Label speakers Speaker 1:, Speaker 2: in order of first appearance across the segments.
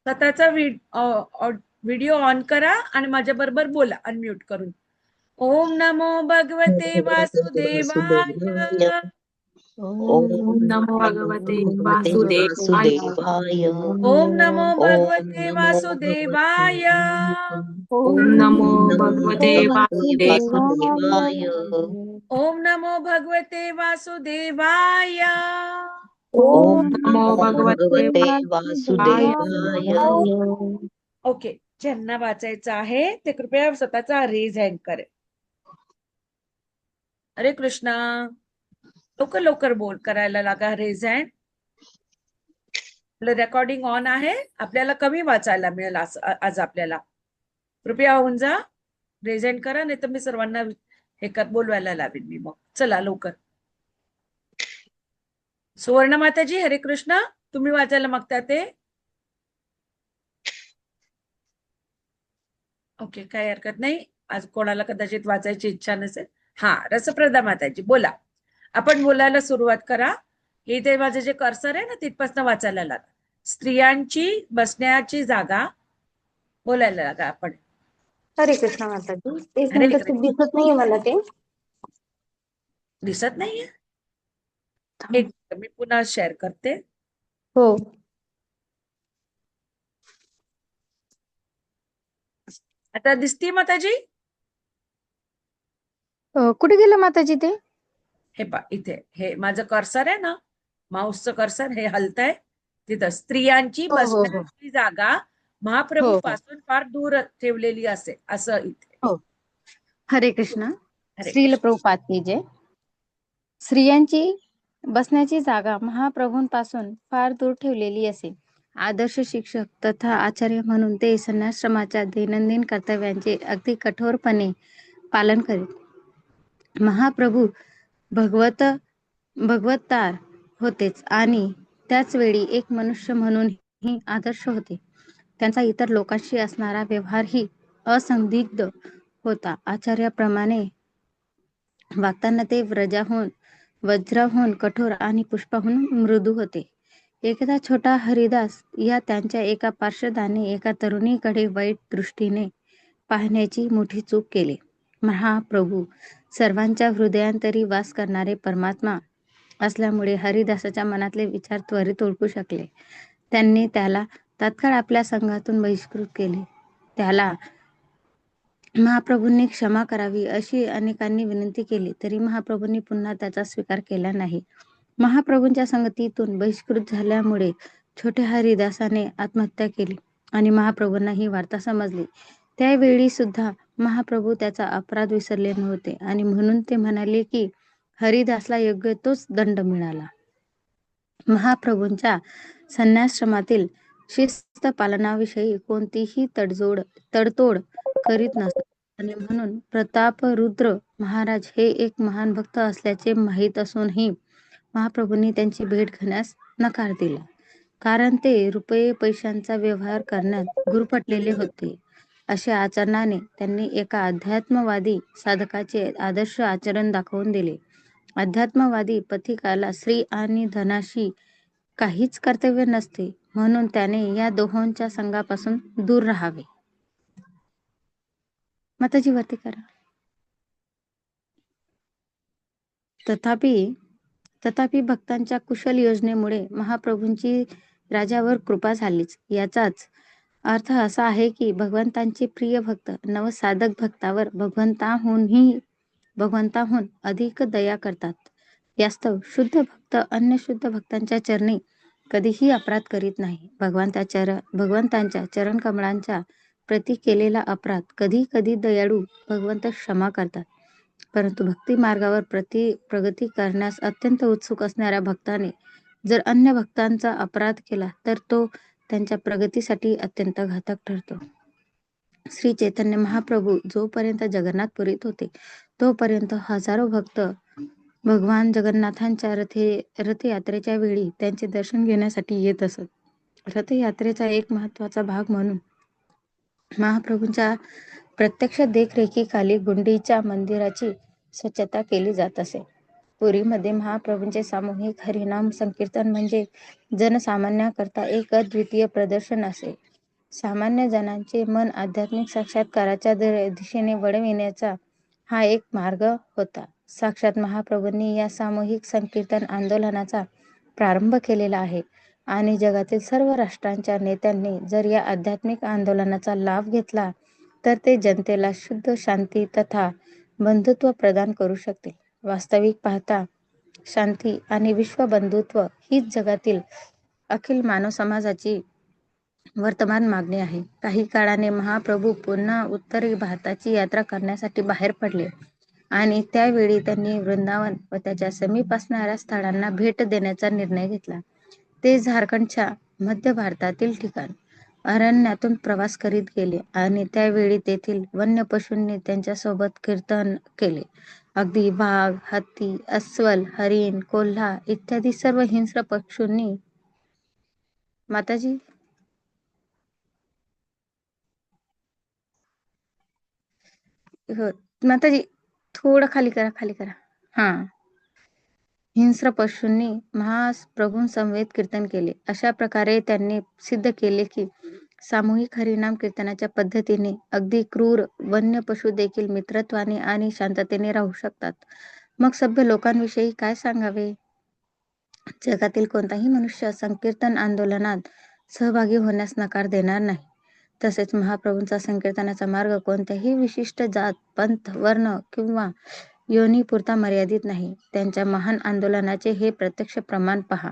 Speaker 1: स्वतःचा video on करा आणि माझ्या बरोबर बोला अनम्यूट करून. ओम नमो भगवते वासुदेवाय.
Speaker 2: ओम नमो भगवते वासुदेवाय.
Speaker 1: ओम नमो
Speaker 2: ओम
Speaker 1: भगवते वासुदेवाय.
Speaker 2: नमो भगवते वासुदेवाय.
Speaker 1: ओम नमो भगवते वासुदेवाय.
Speaker 2: ओम नमो भगवते वासुदेवाय.
Speaker 1: ओके, ज्यांना वाचायचं आहे ते कृपया स्वतःचा रेज हँड करेल. हरे कृष्णा. लवकर लवकर बोल करायला लागा रेज हँड. आपलं रेकॉर्डिंग ऑन आहे. आपल्याला कमी वाचायला मिळेल आज आपल्याला. कृपया होऊन जा. रेज हँड करा, नाही तर मी सर्वांना हे बोलवायला लावेन मी. मग चला लवकर. सुवर्ण माताजी हरे कृष्ण. तुम्ही वाचायला मागता ते? ओके, काही हरकत नाही. आज कोणाला कदाचित वाचायची इच्छा नसेल. हा, रसप्रदा माताजी बोला. आपण बोलायला सुरुवात करा. इथे माझे जे कर्सर आहे ना तिथपासून वाचायला लागा. स्त्रियांची बसण्याची जागा बोलायला लागा आपण.
Speaker 3: हरे कृष्ण माताजी. एक
Speaker 1: हरे
Speaker 3: मिनिट,
Speaker 1: कृष्ण.
Speaker 3: दिसत नाहीये मला ते.
Speaker 1: दिसत नाहीये? एक मी पुन्हा शेअर करते.
Speaker 3: हो,
Speaker 1: आता दिसती माताजी?
Speaker 3: कुठे गेलं माताजी ते?
Speaker 1: हे पा इथे हे माझं कर्सर आहे ना, माऊसचं कर्सर हे हलतंय. तिथं स्त्रियांची
Speaker 3: हो हो हो
Speaker 1: बसण्याची जागा महाप्रभू
Speaker 3: हो
Speaker 1: पासून फार दूर ठेवलेली असे, असं इथे.
Speaker 3: हो. हरे कृष्ण.
Speaker 1: हरे
Speaker 3: श्रील
Speaker 1: कृष्ण.
Speaker 3: प्रभुपाद की जय. स्त्रियांची बसण्याची जागा महाप्रभूंपासून फार दूर ठेवलेली असे. आदर्श शिक्षक तथा आचार्य म्हणून ते संन्यासाश्रमाच्या दैनंदिन कर्तव्यांचे अगदी कठोरपणे पालन करीत. महाप्रभू भगवतार होतेच आणि त्याच वेळी एक मनुष्य म्हणूनही आदर्श होते. त्यांचा इतर लोकांशी असणारा व्यवहारही असंदिग्ध होता. आचार्याप्रमाणे वागताना ते वज्राहून कठोर आणि पुष्पाहून मृदू होते. एकदा छोटा हरिदास या त्यांच्या एका पार्षदाने एका तरुणीकडे वाईट दृष्टीने पाहण्याची मोठी चूक केली. महाप्रभू सर्वांच्या हृदयांतरी वास करणारे परमात्मा असल्यामुळे हरिदासाच्या मनातले विचार त्वरित ओळखू शकले. त्यांनी त्याला तात्काळ आपल्या संघातून बहिष्कृत केले. त्याला महाप्रभूंनी क्षमा करावी अशी अनेकांनी विनंती केली, तरी महाप्रभूंनी पुन्हा त्याचा स्वीकार केला नाही. महाप्रभूंच्या संगतीतून बहिष्कृत झाल्यामुळे छोट्या हरिदासाने आत्महत्या केली आणि महाप्रभूंना ही वार्ता समजली. त्यावेळी सुद्धा महाप्रभू त्याचा अपराध विसरले नव्हते आणि म्हणून ते म्हणाले की हरिदासला योग्य तोच दंड मिळाला. महाप्रभूंच्या संन्यासाश्रमातील शिस्त पालनाविषयी कोणतीही तडतोड करीत नसत आणि म्हणून प्रतापरुद्र महाराज हे एक महान भक्त असल्याचे माहीत असूनही महाप्रभूंनी त्यांची भेट घेण्यास नकार दिला, कारण ते रुपये पैशांचा व्यवहार करण्यात गुरफटलेले होते. अशा आचरणाने त्यांनी एका अध्यात्मवादी साधकाचे आदर्श आचरण दाखवून दिले. अध्यात्मवादी पथिकाला स्त्री आणि धनाशी काहीच कर्तव्य नसते, म्हणून त्याने या दोहोंच्या संघापासून दूर राहावे. माताजी वरती करा. तथापि भक्तांच्या कुशल योजनेमुळे महाप्रभूंची राजावर कृपा झालीच. याचाच अर्थ असा आहे की भगवंतांचे प्रिय भक्त नवसाधक भक्तावर भगवंताहून अधिक दया करतात. यास्तव शुद्ध भक्त अन्य शुद्ध भक्तांच्या चरणी कधीही अपराध करीत नाही. भगवंतांच्या चरणकमळांच्या प्रती केलेला अपराध कधी कधी दयाळू भगवंत क्षमा करतात, परंतु भक्ती मार्गावर प्रगती करण्यास अत्यंत उत्सुक असणाऱ्या भक्ताने जर अन्य भक्तांचा अपराध केला तर तो त्यांच्या प्रगतीसाठी अत्यंत घातक ठरतो. श्री चैतन्य महाप्रभू जोपर्यंत जगन्नाथपुरीत होते तोपर्यंत हजारो भक्त भगवान जगन्नाथांच्या रथयात्रेच्या वेळी त्यांचे दर्शन घेण्यासाठी येत असत. रथयात्रेचा एक महत्वाचा भाग म्हणून महाप्रभूंच्या प्रत्यक्ष देखरेखीखाली गुंडीच्या मंदिराची स्वच्छता केली जात असे. पुरीमध्ये महाप्रभूंचे सामूहिक हरिनाम संकीर्तन म्हणजे जनसामान्यांकरता एक अद्वितीय प्रदर्शन असे. सामान्य जणांचे मन आध्यात्मिक साक्षात्काराच्या दिशेने वळविण्याचा हा एक मार्ग होता. साक्षात महाप्रभूंनी या सामूहिक संकीर्तन आंदोलनाचा प्रारंभ केलेला आहे आणि जगातील सर्व राष्ट्रांच्या नेत्यांनी जर या आध्यात्मिक आंदोलनाचा लाभ घेतला तर ते जनतेला शुद्ध शांती तथा बंधुत्व प्रदान करू शकतील. वास्तविक पाहता शांती आणि विश्वबंधुत्व हीच जगातील अखिल मानव समाजाची वर्तमान मागणी आहे. काही काळाने महाप्रभू पुन्हा उत्तरी भारताची यात्रा करण्यासाठी बाहेर पडले आणि त्यावेळी त्यांनी वृंदावन व त्याच्या समीप असणाऱ्या स्थळांना भेट देण्याचा निर्णय घेतला. ते झारखंडच्या मध्य भारतातील ठिकाण अरण्यातून प्रवास करीत गेले आणि त्यावेळी तेथील वन्य पशूंनी त्यांच्यासोबत कीर्तन केले. अगदी वाघ, हत्ती, अस्वल, हरिण, कोल्हा इत्यादी सर्व हिंस्र पशूंनी माताजी हो माताजी थोडं खाली करा. हा हिंस्र पशूंनी महाप्रभूंसमवेत कीर्तन केले. अशा प्रकारे त्यांनी सिद्ध केले की सामूहिक हरिनाम कीर्तनाच्या पद्धतीने अगदी क्रूर वन्य पशु देखील मित्रत्वाने आणि शांततेने राहू शकतात. मग सभ्य लोकांविषयी काय सांगावे? जगातील कोणताही मनुष्य संकीर्तन आंदोलनात सहभागी होण्यास नकार देणार नाही. तसेच महाप्रभूंचा संकीर्तनाचा मार्ग कोणत्याही विशिष्ट जात, पंथ, वर्ण किंवा योनीपुरता मर्यादित नाही. त्यांच्या महान आंदोलनाचे हे प्रत्यक्ष प्रमाण पहा.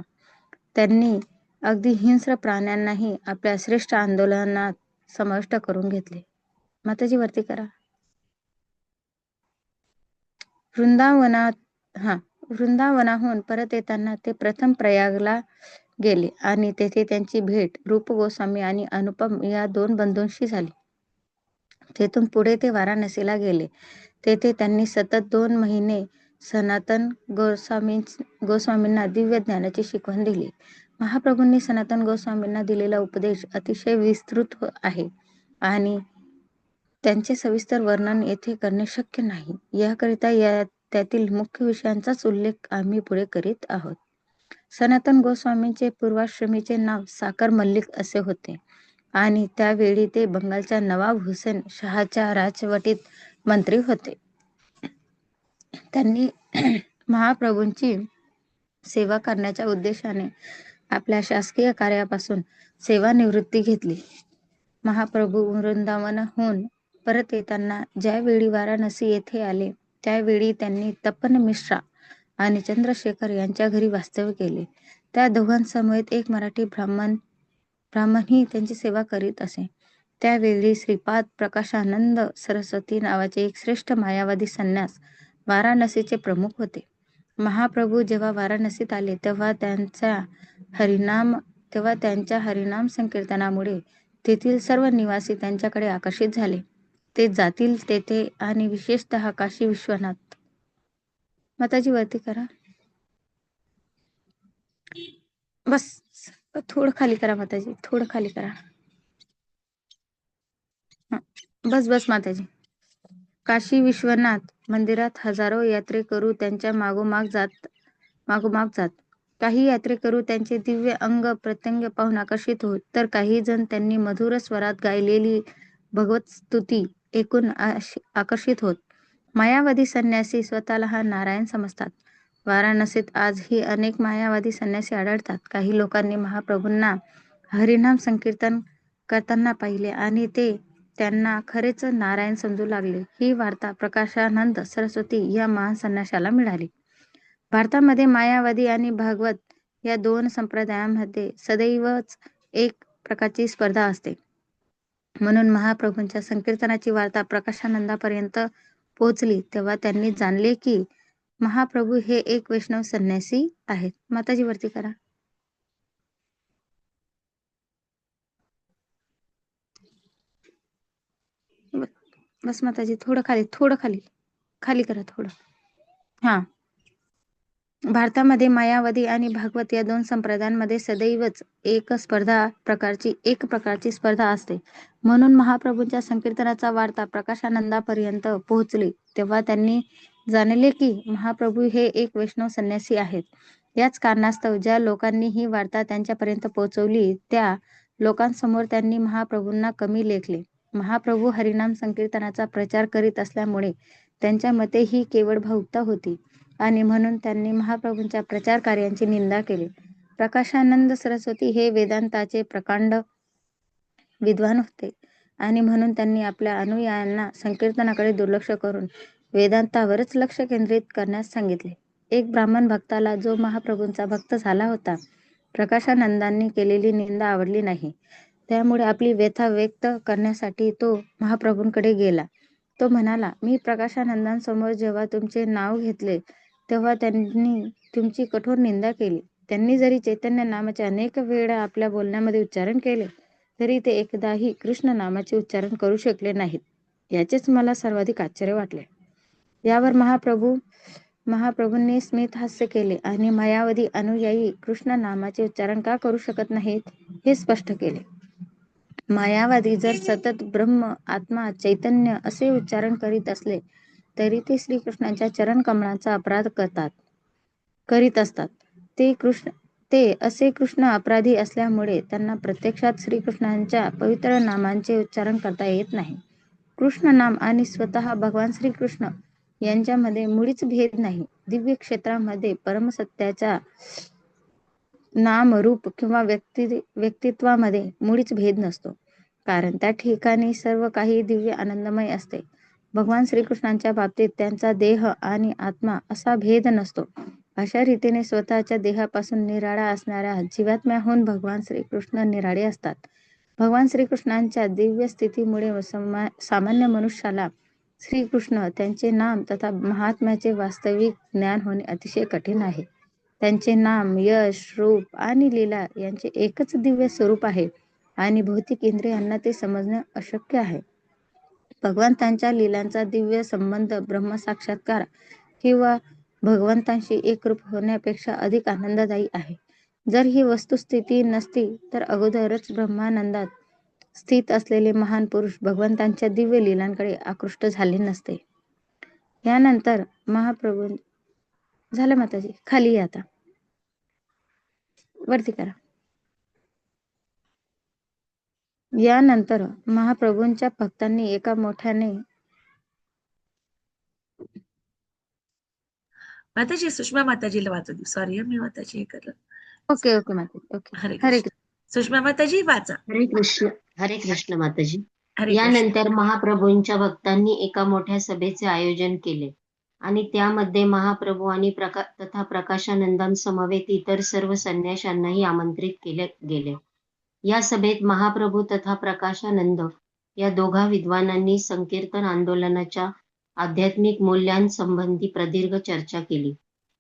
Speaker 3: त्यांनी अगदी हिंस्र प्राण्यांनाही आपल्या श्रेष्ठ आंदोलनात समाविष्ट करून घेतले. माताजी वरती करा. वृंदावनाहून परत येताना ते प्रथम प्रयागला गेले आणि तेथे त्यांची भेट रूप गोस्वामी आणि अनुपम या 2 बंधूंशी झाली. तेथून पुढे ते वाराणसीला गेले. तेथे त्यांनी सतत 2 महिने सनातन गोस्वामींना दिव्य ज्ञानाची शिकवण दिली. महाप्रभूंनी सनातन गोस्वामींना दिलेला उपदेश अतिशय विस्तृत आहे आणि त्यांचे सविस्तर वर्णन येथे करणे शक्य नाही. याकरिता त्यातील मुख्य विषयांचाच उल्लेख आम्ही पुढे करीत आहोत. सनातन गोस्वामींचे पूर्वाश्रमीचे नाव साकर मल्लिक असे होते आणि त्यावेळी ते बंगालच्या नवाब हुसेन शहाच्या राजवटीत मंत्री होते. त्यांनी महाप्रभूंची सेवा करण्याच्या उद्देशाने आपल्या शासकीय कार्यापासून सेवानिवृत्ती घेतली. महाप्रभू वृंदावनहून परत येताना ज्यावेळी वाराणसी येथे आले त्यावेळी त्यांनी तपन मिश्रा आणि चंद्रशेखर यांच्या घरी वास्तव्य केले. त्या दोघांसमवेत एक मराठी ब्राह्मणही त्यांची सेवा करीत असे. त्यावेळी श्रीपाद प्रकाशानंद सरस्वती नावाचे एक श्रेष्ठ मायावादी संन्यास वाराणसीचे प्रमुख होते. महाप्रभू जेव्हा वाराणसीत आले तेव्हा त्यांच्या हरिनाम संकीर्तनामुळे तेथील सर्व निवासी त्यांच्याकडे आकर्षित झाले. ते जातील तेथे आणि विशेषतः काशी विश्वनाथ. माताजी वरती करा. बस थोडं खाली करा माताजी, थोडं खाली करा. बस माताजी. काशी विश्वनाथ मंदिरात हजारो यात्रेकरू त्यांच्या मागोमाग जात. काही यात्रेकरू त्यांचे दिव्य अंग प्रत्यंग पाहून आकर्षित होत, तर काही जण त्यांनी मधुर स्वरात गायलेली भगवत स्तुती ऐकून आकर्षित होत. मायावादी संन्यासी स्वतःला हा नारायण समजतात. वाराणसीत आजही अनेक मायावादी संन्यासी आढळतात. काही लोकांनी महाप्रभूंना हरिनाम संकीर्तन करताना पाहिले आणि ते त्यांना खरेच नारायण समजू लागले. ही वार्ता प्रकाशानंद सरस्वती या महान संन्याशाला मिळाली. भारतामध्ये मायावादी आणि भागवत या 2 संप्रदायांमध्ये सदैवच एक प्रकारची स्पर्धा असते. म्हणून महाप्रभूंच्या संकीर्तनाची वार्ता प्रकाशानंदापर्यंत पोहोचली तेव्हा त्यांनी जाणले की महाप्रभू हे एक वैष्णव संन्यासी आहेत. माताजी वरती करा. बस माताजी थोडं खाली करा थोडं. हा भारतामध्ये मायावादी आणि भागवत या 2 संप्रदायांमध्ये सदैवच एक प्रकारची स्पर्धा असते. म्हणून महाप्रभूंच्या संकीर्तनाचा वार्ता प्रकाशानंदापर्यंत पोहोचली तेव्हा त्यांनी जाणले की महाप्रभू हे एक वैष्णव संन्यासी आहेत. याच कारणास्तव ज्या लोकांनी ही वार्ता त्यांच्यापर्यंत पोहोचवली त्या लोकांसमोर त्यांनी महाप्रभूंना कमी लेखले. महाप्रभू हरिनाम संकीर्तनाचा प्रचार करीत असल्यामुळे त्यांच्या मते ही केवळ भावुकता होती आणि म्हणून त्यांनी महाप्रभूंच्या प्रचार कार्यांची निंदा केली. प्रकाशानंद सरस्वती हे वेदांताचे प्रकांड विद्वान होते आणि म्हणून त्यांनी आपल्या अनुयायांना संकीर्तनाकडे दुर्लक्ष करून वेदांतावरच लक्ष केंद्रित करण्यास सांगितले. एक ब्राह्मण भक्ताला जो महाप्रभूंचा भक्त झाला होता, प्रकाशानंदांनी केलेली निंदा आवडली नाही. त्यामुळे आपली व्यथा व्यक्त करण्यासाठी तो महाप्रभूंकडे गेला. तो म्हणाला, मी प्रकाशानंदांसमोर जेव्हा तुमचे नाव घेतले तेव्हा त्यांनी तुमची कठोर निंदा केली. त्यांनी जरी चैतन्य नामाचे अनेक वेळा आपल्या बोलण्यामध्ये उच्चारण केले तरी ते एकदाही कृष्ण नामाचे उच्चारण करू शकले नाहीत. याचेच मला सर्वाधिक आश्चर्य वाटले. यावर महाप्रभूंनी स्मित हास्य केले आणि मायावादी अनुयायी कृष्ण नामाचे उच्चारण का करू शकत नाहीत हे स्पष्ट केले. मायावादी जर सतत ब्रह्म, आत्मा, चैतन्य असे उच्चारण करीत असले तरी ते श्रीकृष्णांच्या चरण कमळाचा अपराध करीत असतात. ते असे कृष्ण अपराधी असल्यामुळे त्यांना प्रत्यक्षात श्रीकृष्णांच्या पवित्र नामांचे उच्चारण करता येत नाही. कृष्ण नाम आणि स्वतः भगवान श्रीकृष्ण यांच्यामध्ये मुळीच भेद नाही. दिव्य क्षेत्रामध्ये परमसत्याच्या नाम, रूप किंवा व्यक्तित्वामध्ये मुळीच भेद नसतो, कारण त्या ठिकाणी सर्व काही दिव्य आनंदमय असते. भगवान श्रीकृष्णांच्या बाबतीत त्यांचा देह आणि आत्मा असा भेद नसतो. अशा रीतीने स्वतःच्या देहापासून निराळा असणाऱ्या जीवात्म्याहून भगवान श्रीकृष्ण निराळे असतात. भगवान श्रीकृष्णांच्या दिव्य स्थितीमुळे सामान्य मनुष्याला श्रीकृष्ण, त्यांचे नाम तथा महात्म्याचे वास्तविक ज्ञान होणे अतिशय कठीण आहे. त्यांचे नाम, यश, रूप आणि लीला यांचे एकच दिव्य स्वरूप आहे आणि भौतिक इंद्रियांना ते समजणे अशक्य आहे. भगवंतांच्या लीलांचा दिव्य संबंध ब्रह्मसाक्षात्कार किंवा भगवंतांशी एकरूप होण्यापेक्षा अधिक आनंददायी आहे. जर ही वस्तुस्थिती नसती तर अगोदरच ब्रह्मानंदात स्थित असलेले महान पुरुष भगवंतांच्या दिव्य लीलांकडे आकृष्ट झाले नसते. यानंतर महाप्रभू झालं माताजी, खाली या, आता वरती करा. यानंतर महाप्रभूंच्या भक्तांनी एका मोठ्याने
Speaker 1: माताजी सुषमा माताजीला वाचा. सॉरी मी माताजी हे करलं.
Speaker 3: ओके माताजी, ओके.
Speaker 1: हरे
Speaker 3: हरे
Speaker 1: कृष्ण. सुषमा माताजी वाचा.
Speaker 2: हरे कृष्ण माताजी.
Speaker 1: हरे कृष्ण.
Speaker 2: यानंतर महाप्रभूंच्या भक्तांनी एका मोठ्या सभेचे आयोजन केले आणि त्यामध्ये महाप्रभू आणि तथा प्रकाशानंदांसमवेत इतर सर्व संन्याशांनाही आमंत्रित केले गेले. या सभेत महाप्रभू तथा प्रकाशानंद या दोघा विद्वानांनी संकीर्तन आंदोलनाच्या आध्यात्मिक मूल्यांसंबंधी प्रदीर्घ चर्चा केली.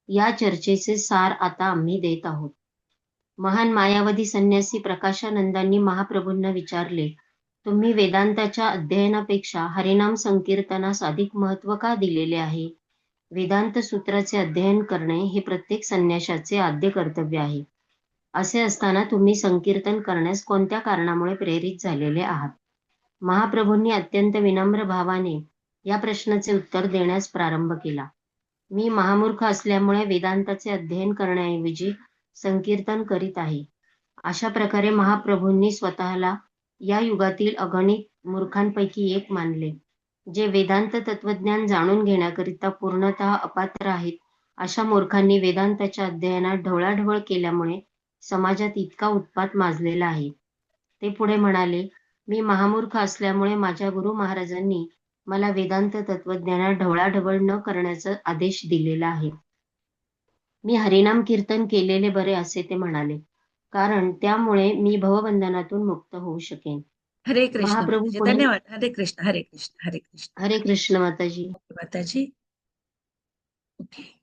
Speaker 2: या चर्चेचे सार आता आम्ही देत आहोत. महान मायावादी संन्यासी प्रकाशानंदांनी महाप्रभूंना विचारले, तुम्ही वेदांताच्या अध्ययनापेक्षा हरिनाम संकीर्तनास अधिक महत्त्व का दिलेले आहे? वेदांत सूत्राचे अध्ययन करणे हे प्रत्येक संन्याशाचे आद्य कर्तव्य आहे. असे असताना तुम्ही संकीर्तन करण्यास कोणत्या कारणामुळे प्रेरित झालेले आहात? महाप्रभूंनी अत्यंत विनम्र भावाने या प्रश्नाचे उत्तर देण्यास प्रारंभ केला. मी महामूर्ख असल्यामुळे वेदांताचे अध्ययन करण्याऐवजी संकीर्तन करीत आहे. अशा प्रकारे महाप्रभूंनी स्वतःला या युगातील अगणित मूर्खांपैकी एक मानले. जे वेदांत तत्वज्ञान जाणून घेण्याकरिता पूर्णतः अपात्र आहेत, अशा मूर्खांनी वेदांताच्या अध्ययनात ढवळाढवळ केल्यामुळे समाजात इतका उत्पात माजलेला आहे. ते पुढे म्हणाले, मी महामूर्ख असल्यामुळे माझ्या गुरु महाराजांनी मला वेदांत तत्वज्ञानात ढवळाढवळ न करण्याचा आदेश दिलेला आहे. मी हरिनाम कीर्तन केलेले बरे असे ते म्हणाले, कारण त्यामुळे मी भवबंधनातून मुक्त होऊ शकेन.
Speaker 1: हरे कृष्ण.
Speaker 2: महाप्रभू
Speaker 1: माताजी,
Speaker 2: पुढे-
Speaker 1: धन्यवाद. हरे कृष्ण. हरे कृष्ण. हरे कृष्ण.
Speaker 2: हरे कृष्ण माताजी.
Speaker 1: माताजी. ओके.